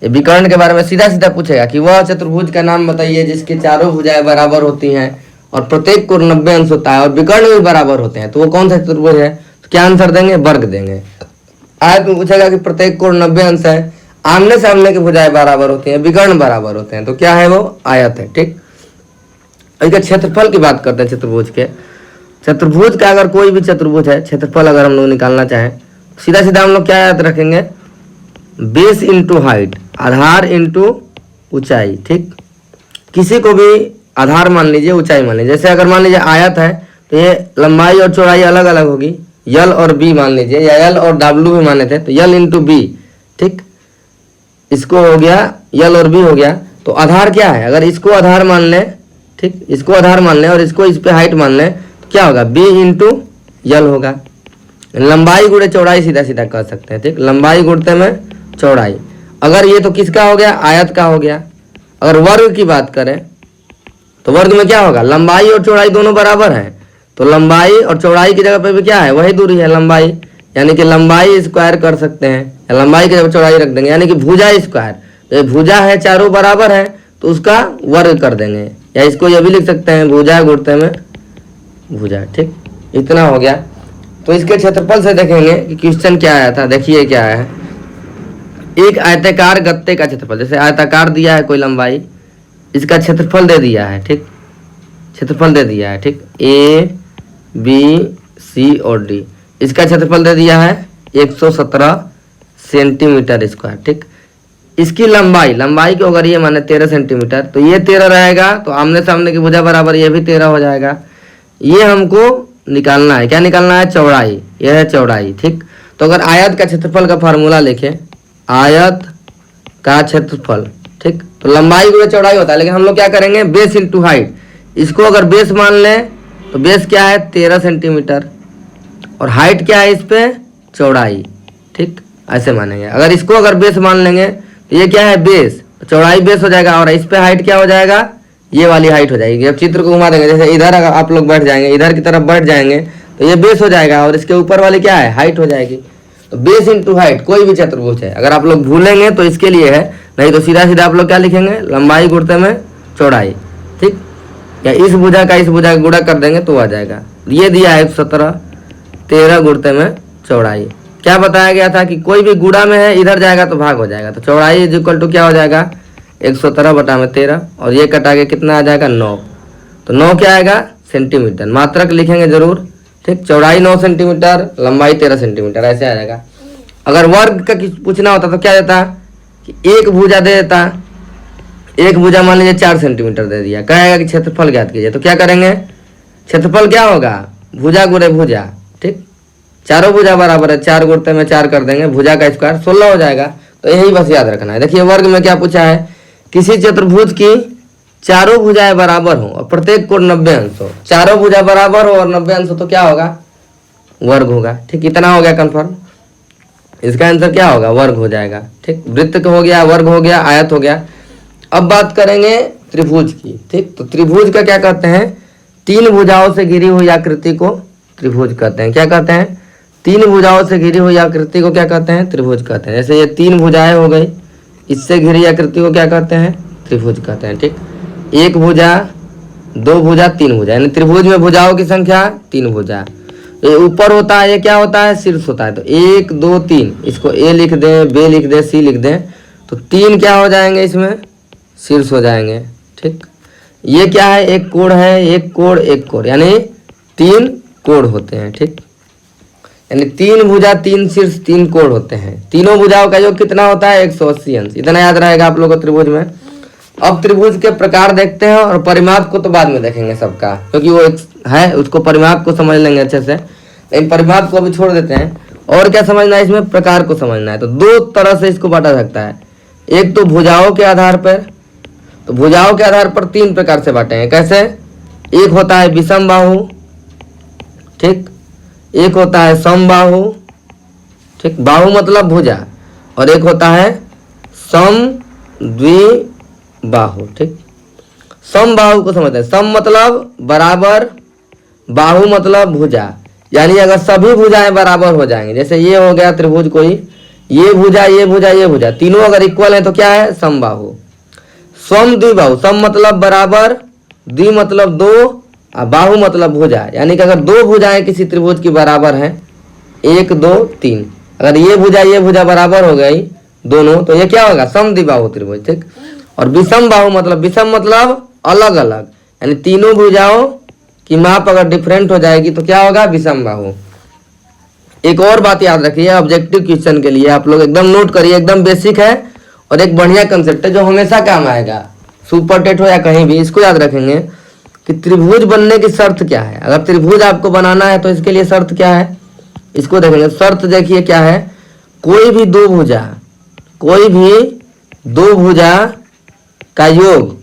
ये विकर्ण के बारे में सीधा सीधा पूछेगा कि वह चतुर्भुज का नाम बताइए जिसके चारों भुजाएं बराबर होती हैं और प्रत्येक कोण 90 अंश होता है और विकर्ण भी बराबर होते हैं, तो वो कौन सा चतुर्भुज है। तो क्या आंसर देंगे, वर्ग देंगे। आयत में पूछेगा कि प्रत्येक कोण 90 अंश है, आमने सामने की भुजाएं बराबर होती हैं, विकर्ण बराबर होते हैं, तो क्या है, वो आयत है। ठीक, इसके क्षेत्रफल की बात करते हैं। चतुर्भुज के, चतुर्भुज का अगर कोई भी चतुर्भुज है, क्षेत्रफल अगर हम लोग निकालना चाहें, सीधा सीधा हम लोग क्या याद रखेंगे, बेस इंटू हाइट, आधार इंटू ऊंचाई। ठीक, किसी को भी आधार मान लीजिए, ऊंचाई मान लीजिए। जैसे अगर मान लीजिए आयत है तो ये लंबाई और चौड़ाई अलग अलग होगी, L और B मान लीजिए, या L और W भी माने थे, तो L इंटू B। ठीक, इसको हो गया L और B हो गया। तो आधार क्या है, अगर इसको आधार मान लें, ठीक, इसको आधार मान लें और इसको इस पे हाइट मान लें, तो क्या होगा, B इंटू L होगा। लंबाई गुणे चौड़ाई सीधा सीधा कर सकते हैं। ठीक, लंबाई गुणते में चौड़ाई। अगर ये तो किसका हो गया, आयत का हो गया। अगर वर्ग की बात करें तो वर्ग में क्या होगा, लंबाई और चौड़ाई दोनों बराबर हैं, तो लंबाई और चौड़ाई की जगह पे भी क्या है, वही दूरी है लंबाई, यानी कि लंबाई स्क्वायर कर सकते हैं, या लंबाई की जगह चौड़ाई रख देंगे, यानी कि भुजा स्क्वायर। तो ये भुजा है, चारों बराबर है, तो उसका वर्ग कर देंगे, या इसको ये भी लिख सकते हैं, भुजा गुणते में भुजा। ठीक, इतना हो गया। तो इसके क्षेत्रफल से देखेंगे कि क्वेश्चन क्या आया था। देखिए क्या है, एक आयताकार गत्ते का क्षेत्रफल, जैसे आयताकार दिया है कोई लंबाई, इसका क्षेत्रफल दे दिया है। ठीक, क्षेत्रफल दे दिया है। ठीक, A B C और D, इसका क्षेत्रफल दे दिया है 117 सेंटीमीटर स्क्वायर। ठीक, इसकी लंबाई की अगर ये माने 13 सेंटीमीटर, तो ये 13 रहेगा, तो आमने सामने की भुजा बराबर ये भी 13 हो जाएगा। ये हमको निकालना है, क्या निकालना है? चौड़ाई। यह है चौड़ाई। ठीक, तो अगर आयत का क्षेत्रफल का फार्मूला लिखें, आयत का क्षेत्रफल, ठीक, तो लंबाई गुणे चौड़ाई होता है, लेकिन हम लोग क्या करेंगे? Base into height. इसको अगर बेस मान लें तो बेस क्या है? 13 सेंटीमीटर, और हाइट क्या है इस पे? चौड़ाई। ठीक, ऐसे मानेंगे। अगर इसको अगर बेस मान लेंगे तो ये क्या है? बेस, चौड़ाई बेस हो जाएगा, और इस पे हाइट क्या हो जाएगा? ये वाली हाइट हो जाएगी। अब चित्र को घुमा देंगे, जैसे इधर अगर आप लोग बैठ जाएंगे, इधर की तरफ बैठ जाएंगे, तो ये बेस हो जाएगा, और इसके ऊपर वाली क्या है? हाइट हो जाएगी। तो बेस इंटू हाइट कोई भी चतुर्भुज है, अगर आप लोग भूलेंगे तो इसके लिए है, नहीं तो सीधा सीधा आप लोग क्या लिखेंगे? लंबाई गुणते में चौड़ाई। ठीक, या इस भुजा का इस भुजा का गुणा कर देंगे तो आ जाएगा। ये दिया है 117, 13 गुणते में चौड़ाई। क्या बताया गया था कि कोई भी गुणा में है, इधर जाएगा तो भाग हो जाएगा, तो चौड़ाई इज इक्वल टू क्या हो जाएगा? 117 बटा में 13, और ये कटा के कितना आ जाएगा? 9। तो 9 क्या आएगा? सेंटीमीटर। मात्रक लिखेंगे जरूर। ठीक, चौड़ाई 9 सेंटीमीटर, लंबाई 13 सेंटीमीटर, ऐसे आ जाएगा। अगर वर्ग का पूछना होता तो क्या देता कि एक भुजा दे देता, एक भुजा मान लीजिए 4 सेंटीमीटर दे दिया, कहेगा कि क्षेत्रफल ज्ञात कीजिए, तो क्या करेंगे? क्षेत्रफल क्या होगा? भुजा गुणे भुजा। ठीक, चारों भुजा बराबर है, 4 गुणते में 4 कर देंगे, भुजा का स्क्वायर 16 हो जाएगा। तो यही बस याद रखना है। देखिए वर्ग में क्या पूछा है? किसी चतुर्भुज की चारों भुजाएं बराबर हो और प्रत्येक कोण 90 अंश हो। चारों भुजा बराबर हो और 90 अंश हो तो क्या होगा? वर्ग होगा। ठीक, इतना हो गया कंफर्म। इसका आंसर क्या होगा? वर्ग हो जाएगा। ठीक, वृत्त हो गया, वर्ग हो गया, आयत हो गया। अब बात करेंगे त्रिभुज की। ठीक, तो त्रिभुज का क्या कहते हैं? 3 भुजाओं से घिरी हुई आकृति को त्रिभुज कहते हैं। क्या कहते हैं? 3 भुजाओं से घिरी हुई आकृति को क्या कहते हैं? त्रिभुज कहते हैं। जैसे ये 3 भुजाएं हो गई, इससे घिरी आकृति को क्या कहते हैं? त्रिभुज कहते हैं। ठीक, 1 भुजा, 2 भुजा, 3 भुजा, यानी त्रिभुज में भुजाओं की संख्या 3 भुजा। ये ऊपर होता है, ये क्या होता है? शीर्ष होता है। तो 1 2 3, इसको ए लिख दें, बी लिख दें, सी लिख दें, तो 3 क्या हो जाएंगे? इसमें शीर्ष हो जाएंगे। ठीक, ये क्या है? एक कोण है, एक कोण, एक कोण, यानी 3 कोण होते हैं। ठीक, यानी 3 भुजा, 3 शीर्ष, 3 कोण होते हैं। तीनों भुजाओं का योग कितना होता है? 180 अंश। इतना याद रहेगा आप लोगों को त्रिभुज में। अब त्रिभुज के प्रकार देखते हैं, और परिमाप को तो बाद में देखेंगे सबका, क्योंकि वो एक है, उसको परिमाप को समझ लेंगे अच्छे से, लेकिन परिमाप को अभी छोड़ देते हैं। और क्या समझना है इसमें? प्रकार को समझना है। तो 2 तरह से इसको बांटा सकता है। एक तो भुजाओं के आधार पर, तो भुजाओं के आधार पर 3 प्रकार से बांटे हैं। कैसे? एक होता है विषम बाहु, ठीक, एक होता है समबाहु, ठीक, बाहु मतलब भुजा, और एक होता है सम द्विबाहु। ठीक, समबाहु को समझते हैं। सम मतलब बराबर, बाहु मतलब भुजा, यानी अगर सभी भुजाएं बराबर हो जाएंगे, जैसे ये हो गया त्रिभुज कोई, ये भुजा, ये भुजा, ये भुजा, तीनों अगर इक्वल है तो क्या है? समबाहु। सम द्विबाहु, सम मतलब बराबर, द्वि मतलब 2, और बाहु मतलब भुजा, यानी कि अगर 2 भुजाएं किसी त्रिभुज की बराबर हैं, 1 2 3, अगर ये भुजा बराबर हो गई दोनों, तो ये क्या होगा? सम द्विबाहु त्रिभुज। ठीक, और विषम बाहु मतलब, विषम मतलब अलग अलग, यानी तीनों भुजाओं की माप अगर डिफरेंट हो जाएगी तो क्या होगा? विषम बाहु। एक और बात याद रखिए, ऑब्जेक्टिव क्वेश्चन के लिए आप लोग एकदम नोट करिए, एकदम बेसिक है और एक बढ़िया कंसेप्ट है जो हमेशा काम आएगा, सुपर टेट हो या कहीं भी। इसको याद रखेंगे कि त्रिभुज बनने की शर्त क्या है। अगर त्रिभुज आपको बनाना है तो इसके लिए शर्त क्या है, इसको देखेंगे। शर्त देखिए क्या है? कोई भी 2 भुजा, कोई भी 2 भुजा का योग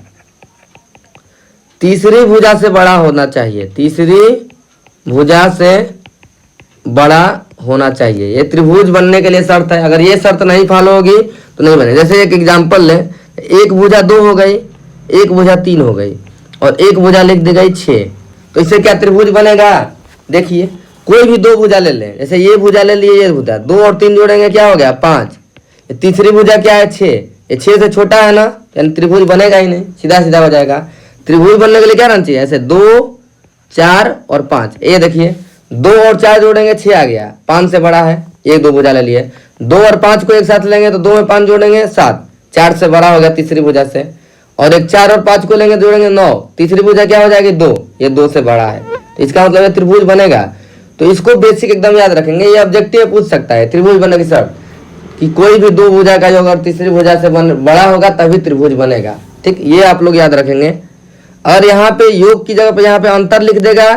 तीसरी भुजा से बड़ा होना चाहिए, तीसरी भुजा से बड़ा होना चाहिए। ये त्रिभुज बनने के लिए शर्त है। अगर ये शर्त नहीं फॉलो होगी तो नहीं बने। जैसे एक एग्जांपल ले, एक भुजा 2 हो गई, एक भुजा 3 हो गई, और एक भुजा लिख दी गई 6, तो इससे क्या त्रिभुज बनेगा? देखिए कोई भी 2 भुजा ले लें, जैसे ये भुजा ले लिए, ये भुजा 2 और 3 जोड़ेंगे क्या हो गया? 5। तीसरी भुजा क्या है? 6। ये 6 से छोटा है ना, यानी त्रिभुज बनेगा ही नहीं, सीधा सीधा हो जाएगा। त्रिभुज बनने के लिए क्या रहना चाहिए? ऐसे 2 4 और 5। ये देखिए 2 और 4 जोड़ेंगे 6 आ गया, 5 से बड़ा है, एक 2 भुजा ले लिए। 2 और 5 को एक साथ लेंगे तो 2 में 5 जोड़ेंगे 7, 4 से बड़ा हो गया तीसरी भुजा से। और एक 4 और 5 को लेंगे जोड़ेंगे 9, तीसरी भुजा क्या हो जाएगी? 2, ये 2 से बड़ा है, तो इसका मतलब त्रिभुज बनेगा। तो इसको बेसिक एकदम याद रखेंगे, ये ऑब्जेक्टिव पूछ सकता है त्रिभुज बनने की शर्त। कि कोई भी दो भुजा का योग और तीसरी भुजा से बड़ा होगा तभी त्रिभुज बनेगा। ठीक, ये आप लोग याद रखेंगे। और यहाँ पे योग की जगह पे यहाँ पे अंतर लिख देगा,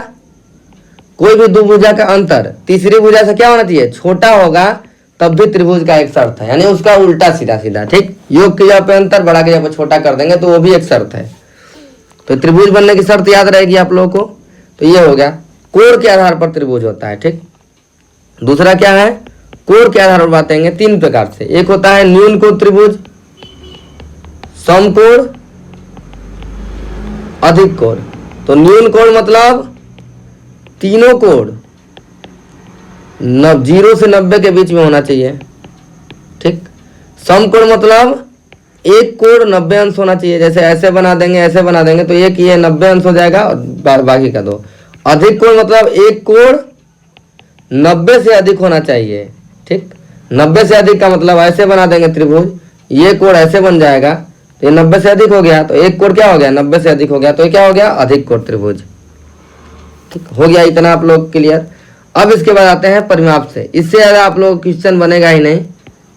कोई भी दो भुजा का अंतर तीसरी भुजा से क्या होना चाहिए, छोटा होगा, तब भी त्रिभुज का एक शर्त है, यानी उसका उल्टा सीधा सीधा। ठीक, योग की जगह पे अंतर, बड़ा की जगह पे छोटा कर देंगे तो वो भी एक शर्त है। तो त्रिभुज बनने की शर्त याद रहेगी आप लोगों को। तो ये हो गया, कोण के आधार पर त्रिभुज होता है। ठीक, दूसरा क्या है, कोण के आधार पर बातेंगे तीन प्रकार से। एक होता है न्यून कोण त्रिभुज, समकोण, अधिक कोण। तो न्यून कोण मतलब तीनों कोण 0 से 90 के बीच में होना चाहिए। ठीक, समकोण मतलब एक कोण 90 अंश होना चाहिए, जैसे ऐसे बना देंगे ऐसे बना देंगे तो एक ये 90 अंश हो जाएगा और बाकी का 2। अधिक कोण मतलब एक कोण 90 से अधिक होना चाहिए। ठीक, 90 से अधिक का मतलब ऐसे बना देंगे त्रिभुज, ये कोण ऐसे बन जाएगा तो ये 90 से अधिक हो गया, तो एक कोण क्या हो गया, 90 से अधिक हो गया, तो ये क्या हो गया, अधिक कोण त्रिभुज। ठीक, हो गया इतना आप लोग क्लियर। अब इसके बाद आते हैं परिमाप से। इससे ज्यादा आप लोग क्वेश्चन बनेगा ही नहीं,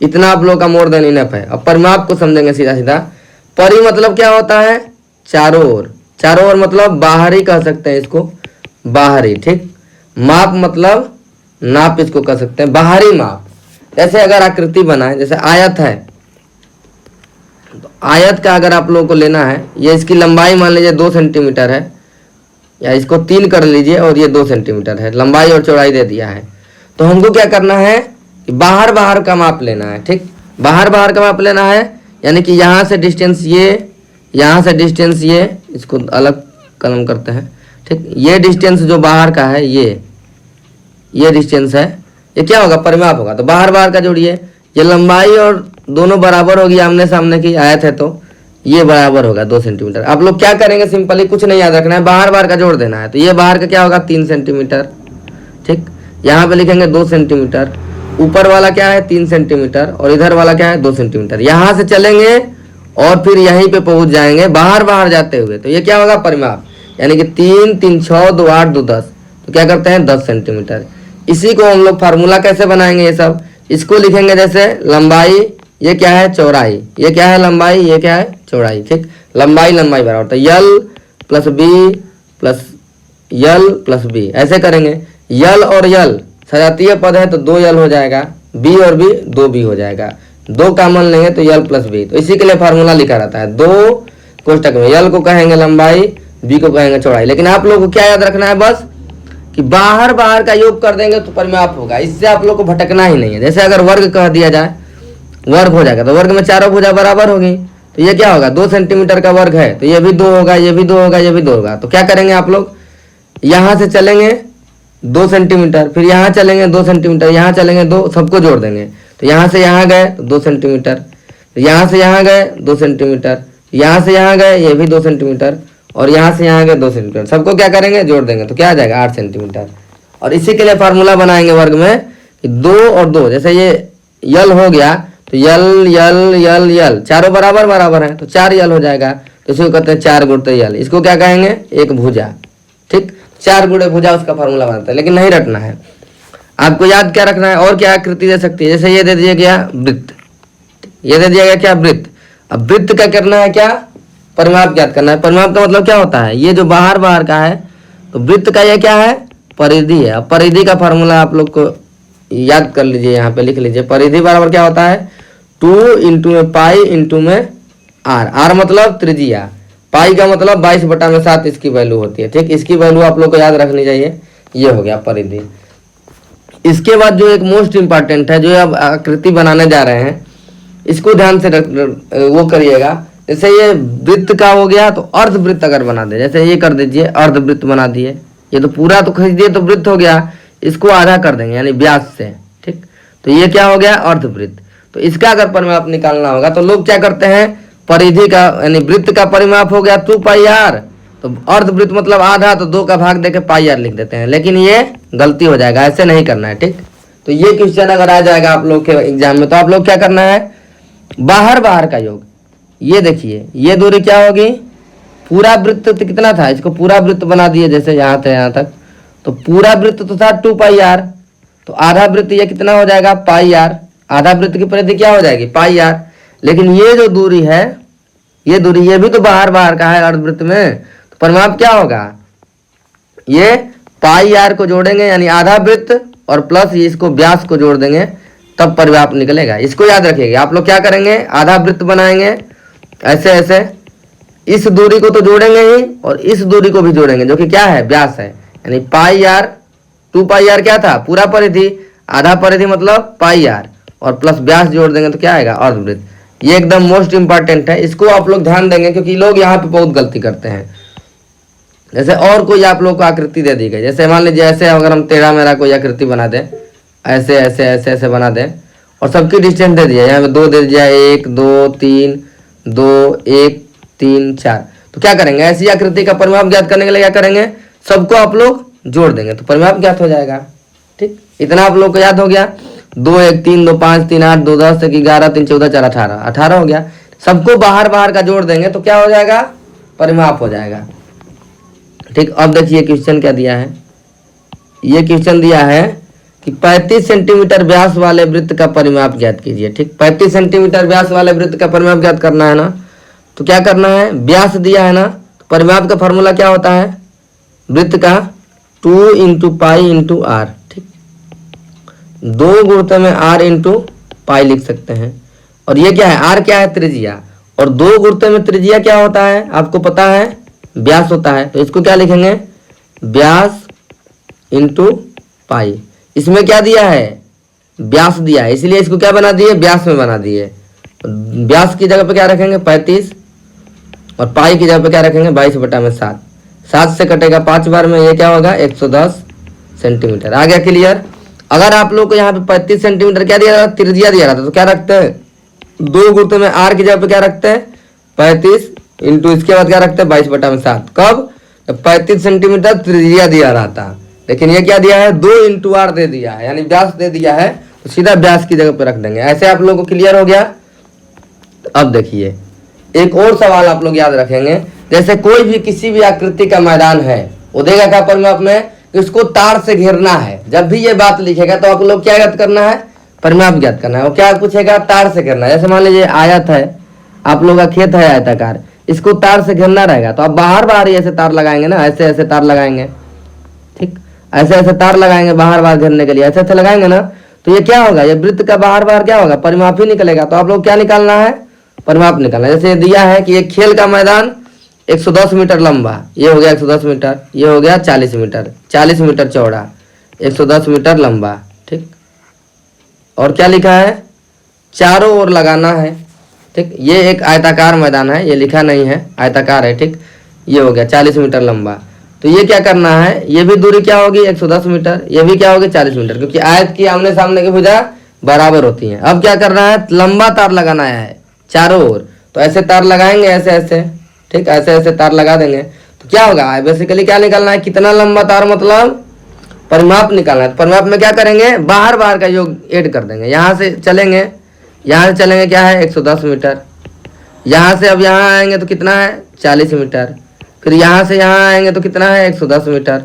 इतना आप लोग का मोर देन इनफ है। अब परिमाप को समझेंगे सीधा सीधा। परि मतलब क्या होता है, चारों ओर, चारों ओर मतलब बाहरी कह सकते हैं इसको, बाहरी। ठीक, माप मतलब नाप इसको कह सकते हैं, बाहरी माप। जैसे अगर आकृति बनाए, जैसे आयत है, तो आयत का अगर आप लोगों को लेना है, ये इसकी लंबाई मान लीजिए 2 सेंटीमीटर है, या इसको 3 कर लीजिए और ये 2 सेंटीमीटर है, लंबाई और चौड़ाई दे दिया है। तो हमको क्या करना है कि बाहर बाहर का माप लेना है। ठीक, बाहर बाहर का माप लेना है, यानी कि यहाँ से डिस्टेंस ये, यहाँ से डिस्टेंस ये, इसको अलग कलम करते हैं। ठीक, ये डिस्टेंस जो बाहर का है, ये डिस्टेंस है, ये क्या होगा, परिमाप होगा। तो बाहर बाहर का जोड़िए, ये लंबाई और दोनों बराबर होगी, आमने सामने की आयत है तो ये बराबर होगा 2 सेंटीमीटर। आप लोग क्या करेंगे, सिंपली कुछ नहीं याद रखना है, बाहर बाहर का जोड़ देना है। तो ये बाहर का क्या होगा, 3 सेंटीमीटर। ठीक, यहाँ पे लिखेंगे 2 सेंटीमीटर, ऊपर वाला क्या है 3 सेंटीमीटर और इधर वाला क्या है 2 सेंटीमीटर। यहाँ से चलेंगे और फिर यहीं पे पहुंच जाएंगे बाहर बाहर जाते हुए, तो ये क्या होगा, परिमाप। यानी कि 3 3 6 2 8 2 10, तो क्या करते हैं 10 सेंटीमीटर। इसी को हम लोग फार्मूला कैसे बनाएंगे, ये सब इसको लिखेंगे जैसे लंबाई, ये क्या है चौड़ाई, ये क्या है लंबाई, ये क्या है चौड़ाई। ठीक, लंबाई लंबाई बराबर, तो यल प्लस बी ऐसे करेंगे। यल और यल सजातीय पद है तो 2 यल हो जाएगा, बी और बी 2 बी हो जाएगा, 2 कॉमन लेंगे तो यल प्लस बी। तो इसी के लिए फार्मूला लिखा रहता है, 2 कोष्टक में यल को कहेंगे लंबाई, बी को कहेंगे चौड़ाई। लेकिन आप लोगों को क्या याद रखना है बस, कि बाहर बाहर का योग कर देंगे तो परिमाप होगा, इससे आप लोग को भटकना ही नहीं है। जैसे अगर वर्ग कह दिया जाए, वर्ग हो जाएगा, तो वर्ग में चारों भुजा बराबर होगी, तो ये क्या होगा, 2 सेंटीमीटर का वर्ग है तो ये भी 2 होगा, ये भी 2 होगा, ये भी 2 होगा। तो क्या करेंगे आप लोग, यहाँ से चलेंगे 2 सेंटीमीटर, फिर यहाँ चलेंगे 2 सेंटीमीटर, यहाँ चलेंगे 2, सबको जोड़ देंगे। तो यहाँ से यहाँ गए तो 2 सेंटीमीटर, यहाँ से यहाँ गए 2 सेंटीमीटर, यहाँ से यहाँ गए ये भी 2 सेंटीमीटर, और यहाँ से यहाँ गए 2 सेंटीमीटर, सबको क्या करेंगे, जोड़ देंगे तो क्या आ जाएगा 8 सेंटीमीटर। और इसी के लिए फार्मूला बनाएंगे वर्ग में कि 2 और 2, जैसे ये यल हो गया तो यल यल यल यल चारों बराबर बराबर है तो 4 यल हो जाएगा, तो इसको कहते हैं 4 गुणे यल। इसको क्या कहेंगे, एक भुजा। ठीक, 4 गुणे भुजा उसका फार्मूला बनाता है, लेकिन नहीं रटना है आपको, याद क्या रखना है। और क्या आकृति दे सकती है, जैसे ये दे दिया गया वृत्त, ये दे दिया गया क्या, वृत्त। अब वृत्त का करना है क्या, परिमाप ज्ञात करना है। परिमाप का मतलब क्या होता है, ये जो बाहर बाहर का है, तो वृत्त का ये क्या है, परिधि है। अब परिधि का फार्मूला आप लोग को याद कर लीजिए, यहाँ पे लिख लीजिए। परिधि बराबर क्या होता है, 2 इंटू में पाई इंटू में आर। आर मतलब त्रिज्या, पाई का मतलब 22/7 इसकी वैल्यू होती है। ठीक, इसकी वैल्यू आप लोग को याद रखनी चाहिए। ये हो गया परिधि। इसके बाद जो एक मोस्ट इंपॉर्टेंट है, जो अब आकृति बनाने जा रहे हैं, इसको ध्यान से वो करिएगा। जैसे ये वृत्त का हो गया तो अर्धवृत्त अगर बना दे, जैसे ये कर दीजिए अर्धवृत्त बना दिए, ये तो पूरा तो खींच दिए तो वृत्त हो गया, इसको आधा कर देंगे यानी व्यास से। ठीक, तो ये क्या हो गया, अर्धवृत्त। तो इसका अगर परिमाप निकालना होगा तो लोग क्या करते हैं, परिधि का यानी वृत्त का परिमाप हो गया 2 पाई आर, तो अर्धवृत्त मतलब आधा, तो 2 का भाग देके पाई आर लिख देते हैं, लेकिन ये गलती हो जाएगा, ऐसे नहीं करना है। ठीक, तो ये क्वेश्चन अगर आ जाएगा आप लोग के एग्जाम में, तो आप लोग क्या करना है, बाहर बाहर का योग। ये देखिए ये दूरी क्या होगी, पूरा वृत्त तो कितना था, इसको पूरा वृत्त बना दिए, जैसे यहाँ से यहाँ तक, तो पूरा वृत्त तो था 2 पाई आर, तो आधा वृत्त ये कितना हो जाएगा, पाई आर। आधा वृत्त की परिधि क्या हो जाएगी, पाई आर। लेकिन ये जो दूरी है, ये दूरी, ये भी तो बाहर बाहर का है अर्धवृत्त में, तो परिमाप क्या होगा, ये पाई आर को जोड़ेंगे यानी आधा वृत्त और प्लस इसको व्यास को जोड़ देंगे, तब परिमाप निकलेगा। इसको याद रखिएगा। आप लोग क्या करेंगे, आधा वृत्त बनाएंगे ऐसे ऐसे, इस दूरी को तो जोड़ेंगे ही और इस दूरी को भी जोड़ेंगे जो कि क्या है, व्यास है। यानी पाई आर, 2 पाई आर क्या था, पूरा परिधि, आधा परिधि मतलब पाई आर, और प्लस व्यास जोड़ देंगे तो क्या आएगा, अर्धवृत्त। ये एकदम मोस्ट इंपॉर्टेंट है, इसको आप लोग ध्यान देंगे क्योंकि लोग यहाँ पे बहुत गलती करते हैं। जैसे और कोई आप लोग को आकृति दे दी गई, जैसे मान लीजिए ऐसे अगर हम टेढ़ा मेढ़ा कोई आकृति बना दें, ऐसे ऐसे ऐसे ऐसे बना दें और सबकी डिस्टेंस दे दिया, यहाँ पे 2 दे दिया, 1 2 3 2 1 3 4, तो क्या करेंगे, ऐसी आकृति का परिमाप ज्ञात करने के लिए क्या करेंगे, सबको आप लोग जोड़ देंगे तो परिमाप ज्ञात हो जाएगा। ठीक, इतना आप लोग को याद हो गया। 2 1 3 2 5 3 8 2 10 1 11 3 14 4 18 हो गया। सबको बाहर बाहर का जोड़ देंगे तो क्या हो जाएगा, परिमाप हो जाएगा। ठीक, अब देखिए क्वेश्चन क्या दिया है। ये क्वेश्चन दिया है कि 35 सेंटीमीटर व्यास वाले वृत्त का परिमाप ज्ञात कीजिए। ठीक, 35 सेंटीमीटर व्यास वाले वृत्त का परिमाप ज्ञात करना है ना, तो क्या करना है, व्यास दिया है ना, तो परिमाप का फॉर्मूला क्या होता है, वृत्त का 2 इंटू पाई इंटू आर। ठीक, 2 गुणित में आर इंटू पाई लिख सकते हैं। और ये क्या है, आर क्या है, त्रिज्या, और 2 गुणित में त्रिज्या क्या होता है, आपको पता है, व्यास होता है। तो इसको क्या लिखेंगे, व्यास इंटू पाई। इसमें क्या दिया है, व्यास दिया है, इसलिए इसको क्या बना दिए, व्यास में बना दिए। व्यास की जगह पे क्या रखेंगे, 35, और पाई की जगह पे क्या रखेंगे, 22/7। 7 से कटेगा 5 बार में, ये क्या होगा, 110 सेंटीमीटर। आ गया क्लियर। अगर आप लोग को यहाँ पे 35 सेंटीमीटर क्या दिया, त्रिज्या दिया रहता तो क्या रखते हैं, 2 गुणित में आर की जगह पे क्या रखते हैं, 35 इंटू इसके बाद क्या रखते हैं, 22/7। कब, जब 35 सेंटीमीटर त्रिज्या दिया रहता। लेकिन ये क्या दिया है, 2 इंटू आर दे दिया है, यानी व्यास दे दिया है, तो सीधा व्यास की जगह पे रख देंगे। ऐसे आप लोगों को क्लियर हो गया। अब देखिए एक और सवाल आप लोग याद रखेंगे। जैसे कोई भी किसी भी आकृति का मैदान है, वो देगा क्या परिमाप में, कि उसको तार से घेरना है। जब भी ये बात लिखेगा तो आप लोग क्या ज्ञात करना है, परिमाप ज्ञात करना है। वो क्या पूछेगा, तार से घेरना है। जैसे मान लीजिए आयत है, आप लोग का खेत है आयताकार, इसको तार से घेरना रहेगा तो आप बाहर बाहर ही ऐसे तार लगाएंगे ना, ऐसे ऐसे तार लगाएंगे। ठीक, ऐसे ऐसे तार लगाएंगे बाहर बाहर घेरने के लिए, ऐसे ऐसे लगाएंगे ना, तो ये क्या होगा, ये वृत्त का बाहर बाहर क्या होगा, परिमाप ही निकलेगा। तो आप लोग क्या निकालना है, परिमाप निकालना है। जैसे दिया है कि एक खेल का मैदान 110 मीटर लंबा, ये हो गया 110 मीटर, ये हो गया 40 मीटर, 40 मीटर चौड़ा, 110 मीटर लंबा। ठीक, और क्या लिखा है, चारों ओर लगाना है। ठीक, ये एक आयताकार मैदान है, ये लिखा नहीं है, आयताकार है। ठीक, ये हो गया 40 मीटर लंबा। तो ये क्या करना है, ये भी दूरी क्या होगी, 110 मीटर, ये भी क्या होगी, 40 मीटर, क्योंकि आयत की आमने सामने की भुजा बराबर होती है। अब क्या करना है, लंबा तार लगाना है चारों ओर, तो ऐसे तार लगाएंगे, ऐसे ऐसे। ठीक, ऐसे ऐसे तार लगा देंगे तो क्या होगा, बेसिकली क्या निकालना है, कितना लंबा तार, मतलब परिमाप निकालना है। परिमाप में क्या करेंगे, बाहर बाहर का योग ऐड कर देंगे। यहाँ से चलेंगे, यहाँ से चलेंगे क्या है, 110 मीटर। यहाँ से अब यहाँ आएंगे तो कितना है, 40 मीटर। फिर यहाँ से यहाँ आएंगे तो कितना है, 110 मीटर।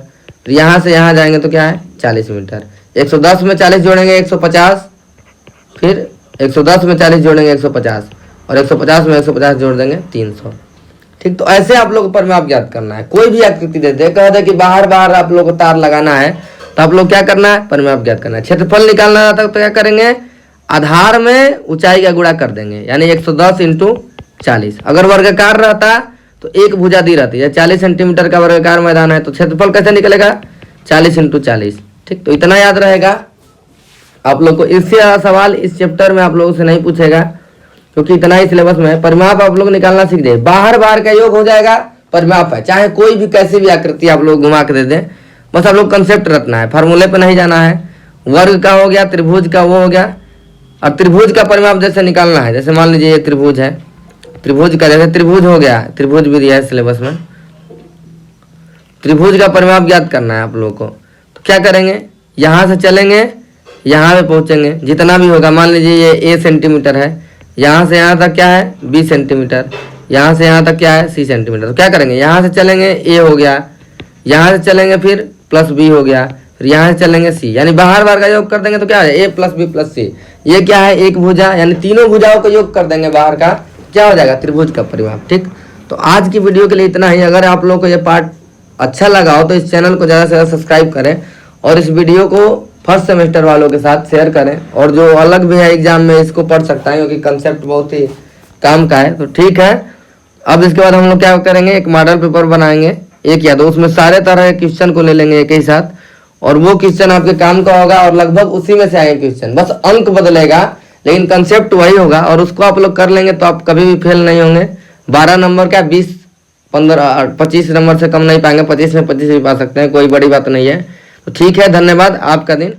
फिर यहाँ से यहाँ जाएंगे तो क्या है, 40 मीटर। 110 में 40 जोड़ेंगे 150, फिर 110 में 40 जोड़ेंगे 150, और 150 में 150 जोड़ देंगे 300। ठीक, तो ऐसे आप लोग को परिमाप ज्ञात करना है। कोई भी आकृति दे दे, कह दे कि बाहर बाहर आप लोग को तार लगाना है, तो आप लोग क्या करना है, परिमाप ज्ञात करना है। क्षेत्रफल निकालना रहता है तो क्या करेंगे, आधार में ऊंचाई का गुणा कर देंगे, यानी 110 इंटू 40। अगर वर्गाकार रहता तो एक भुजा दी रहती है, 40 सेंटीमीटर का वर्गाकार मैदान है, तो क्षेत्रफल कैसे निकलेगा, 40 इंटू 40। ठीक, तो इतना याद रहेगा आप लोग को। इससे सवाल इस चैप्टर में आप लोगों से नहीं पूछेगा क्योंकि इतना ही सिलेबस में है। परिमाप आप लोग निकालना सीख दे, बाहर बाहर का योग हो जाएगा, परिमाप है। चाहे कोई भी कैसी भी आकृति आप लोग घुमा के दे दें, बस आप लोग कंसेप्ट रखना है, फार्मूले पे नहीं जाना है। वर्ग का हो गया, त्रिभुज का वो हो गया, और त्रिभुज का परिमाप जैसे निकालना है। जैसे मान लीजिए ये त्रिभुज है, त्रिभुज का जैसे त्रिभुज हो गया, त्रिभुज भी दिया है सिलेबस में, त्रिभुज का परिमाप ज्ञात करना है आप लोगों को। तो क्या करेंगे, यहाँ से चलेंगे, यहाँ पे पहुँचेंगे, जितना भी होगा, मान लीजिए ये a सेंटीमीटर है, यहाँ से यहाँ तक क्या है, b सेंटीमीटर, यहाँ से यहाँ तक क्या है, c सेंटीमीटर। तो क्या करेंगे, यहाँ से चलेंगे a हो गया, यहाँ से चलेंगे फिर प्लस b हो गया, फिर यहाँ से चलेंगे सी, यानी बाहर बाहर का योग कर देंगे तो क्या है ए प्लस बी प्लस सी। ये क्या है, एक भुजा, यानी तीनों भुजाओं का योग कर देंगे बाहर का, क्या हो जाएगा त्रिभुज का परिमाप। ठीक, तो आज की वीडियो के लिए इतना ही। अगर आप लोगों को ये पार्ट अच्छा लगा हो तो इस चैनल को ज़्यादा से ज़्यादा सब्सक्राइब करें और इस वीडियो को फर्स्ट सेमेस्टर वालों के साथ शेयर करें, और जो अलग भी है एग्जाम में इसको पढ़ सकता है क्योंकि कंसेप्ट बहुत ही काम का है। तो ठीक है, अब इसके बाद हम लोग क्या करेंगे, एक मॉडल पेपर बनाएंगे एक या दो, उसमें सारे तरह के क्वेश्चन को ले लेंगे एक ही साथ, और वो क्वेश्चन आपके काम का होगा और लगभग उसी में से आएंगे क्वेश्चन, बस अंक बदलेगा लेकिन कंसेप्ट वही होगा, और उसको आप लोग कर लेंगे तो आप कभी भी फेल नहीं होंगे। 12 नंबर क्या 20 15 25 नंबर से कम नहीं पाएंगे, 25 में 25 भी पा सकते हैं, कोई बड़ी बात नहीं है। तो ठीक है, धन्यवाद, आपका दिन